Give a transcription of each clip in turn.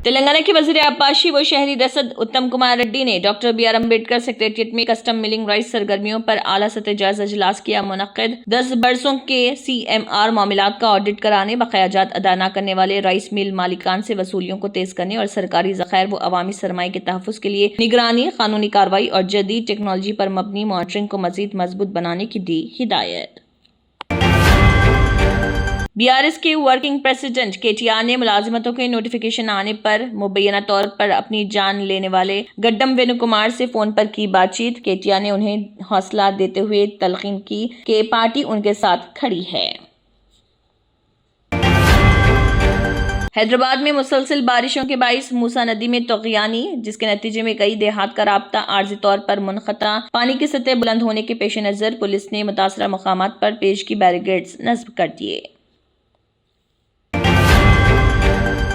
तेलंगाना के वज़ीर आबाशी व शहरी रसद उत्तम कुमार रेड्डी ने doctor B R Ambedkar secretariat में कस्टम मिलिंग राइट्स सरगर्मियों पर आला सतह जायजा इजलास किया मुनक्किद। 10 बरसों के CMR मामलात का ऑडिट कराने, बकायाजात अदा न करने वाले राइस मिल मालिकान से वसूलियों को तेज करने और सरकारी ज़खायर व अवामी सरमाए के तहफ़्फ़ुज़ के लिए निगरानी, कानूनी कार्रवाई और जदीद टेक्नोलॉजी पर मबनी मॉनिटरिंग को मज़ीद मजबूत बनाने की दी हिदायत। BRS के वर्किंग प्रेसिडेंट KTR ने मुलाजिमतों के नोटिफिकेशन आने पर मुबैना तौर पर अपनी जान लेने वाले गड्डम वेणु कुमार से फोन पर की बातचीत। KTR ने उन्हें हौसला देते हुए तलकीन की कि पार्टी उनके साथ खड़ी है। हैदराबाद में मुसलसल बारिशों के बाइस मूसा नदी में तग़यानी, जिसके नतीजे में कई देहात का राब्ता आर्जी तौर पर मुनक़ता। पानी की सतह बुलंद होने के पेश नज़र पुलिस ने मुतासरा मकामात पर पेशगी बैरिकेड्स नस्ब कर दिए।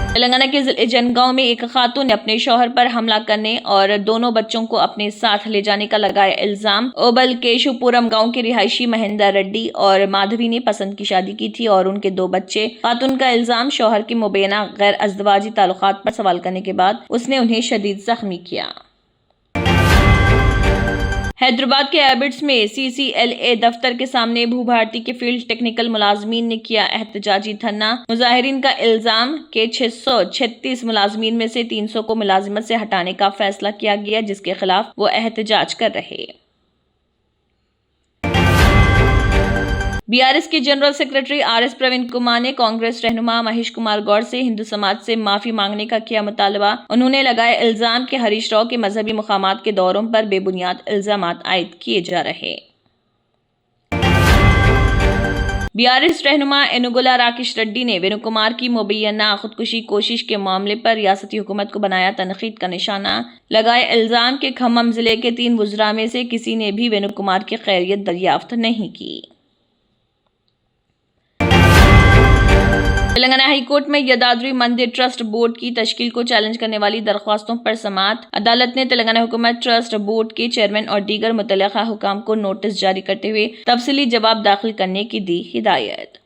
तेलंगाना के ज़िले जनगांव में एक खातून ने अपने शौहर पर हमला करने और दोनों बच्चों को अपने साथ ले जाने का लगाया इल्जाम। ओबल केशुपुरम गांव के रिहायशी महेंद्र रेड्डी और माधवी ने पसंद की शादी की थी और उनके 2 बच्चे। खातून का इल्जाम शौहर के मुबैना गैर अज़दवाजी ताल्लुकात पर सवाल करने के बाद उसने उन्हें शदीद जख्मी किया। हैदराबाद के एबिट्स में CCLA दफ्तर के सामने भूभारती के फील्ड टेक्निकल मुलाजमीन ने किया एहतजाजी धरना। मुजाहिरीन का इल्जाम के 636 मुलाजमीन में से 300 को मुलाजिमत से हटाने का फैसला किया गया, जिसके खिलाफ वो एहतजाज कर रहे। BRS के general secretary RS Praveen Kumar ने कांग्रेस रहनुमा महेश कुमार गौड़ से हिंदू समाज से माफी मांगने का किया मुतालबा। उन्होंने लगाया इल्जाम कि हरीश राव के मजहबी मुकामात के दौरों पर बेबुनियाद इल्जामात आयद किए जा रहे। BRS रहनुमा एनुगुला राकेश रेड्डी ने वेणु कुमार की मुबैना खुदकुशी कोशिश के मामले पर रियासती हुकूमत को बनाया तनकीद का निशाना। लगाया इल्जाम के खम्मम जिले के 3 वुज़रा में से किसी ने भी वेणु कुमार की खैरियत दरियाफ्त नहीं की। तेलंगाना हाई कोर्ट में यदाद्री मंदिर ट्रस्ट बोर्ड की तश्कील को चैलेंज करने वाली दरख्वास्तों पर समाअत। अदालत ने तेलंगाना हुकूमत ट्रस्ट बोर्ड के चेयरमैन और दीगर मुतल्लिका हुकाम को नोटिस जारी करते हुए तफसीली जवाब दाखिल करने की दी हिदायत।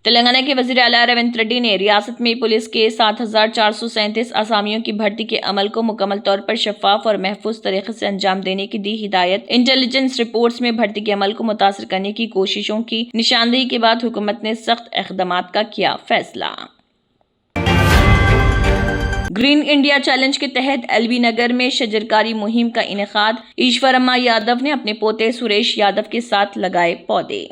तेलंगाना के वज़ीर आला रेवंत रेड्डी ने रियासत में पुलिस के 7437 असामियों की भर्ती के अमल को मुकम्मल तौर पर शफाफ और महफूज तरीके से अंजाम देने की दी हिदायत। इंटेलिजेंस रिपोर्ट्स में भर्ती के अमल को मुतासर करने की कोशिशों की निशानदेही के बाद हुकूमत ने सख्त इक़दामात का किया फैसला। ग्रीन इंडिया चैलेंज के तहत LB नगर में शजरकारी मुहिम का इनेकाद। ईश्वरम्मा यादव ने अपने पोते सुरेश यादव के साथ लगाए पौधे।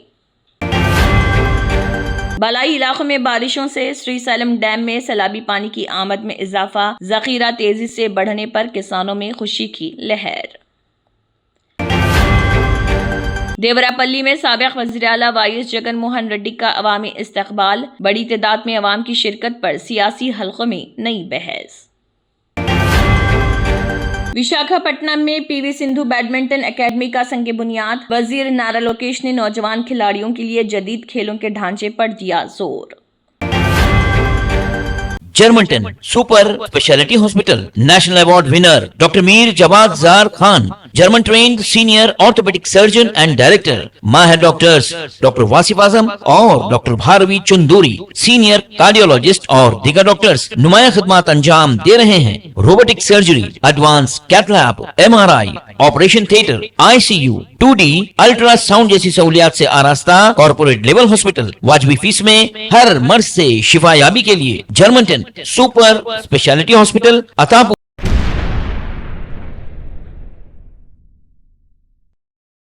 बालाई इलाकों में बारिशों से श्रीसैलम डैम में सैलाबी पानी की आमद में इजाफा। जखीरा तेजी से बढ़ने पर किसानों में खुशी की लहर। देवरापल्ली में साबिक वज़ीर आला YS जगन मोहन रेड्डी का अवामी इस्तकबाल। बड़ी तादाद में अवाम की शिरकत पर सियासी हलकों में नई बहस। विशाखापट्टनम में PV सिंधु बैडमिंटन एकेडमी का संग बुनियाद। वजीर नारा लोकेश ने नौजवान खिलाड़ियों के लिए जदीद खेलों के ढांचे पर दिया जोर। Germanton super speciality hospital national award winner doctor Mir Jawad Jar Khan, German trained senior orthopaedic surgeon and director. माहिर डॉक्टर्स डॉक्टर वासिफ आजम और doctor Bharavi Chunduri, senior cardiologist और दीगर डॉक्टर्स नुमाया खिदमत अंजाम दे रहे हैं। Robotic surgery, advance cath lab, MRI, operation theatre, ICU, 2D ultrasound जैसी सहूलियात से आरास्ता कॉर्पोरेट लेवल हॉस्पिटल। वाजबी फीस में हर मर्ज से शिफायाबी के लिए Germanton super speciality hospital Attapur.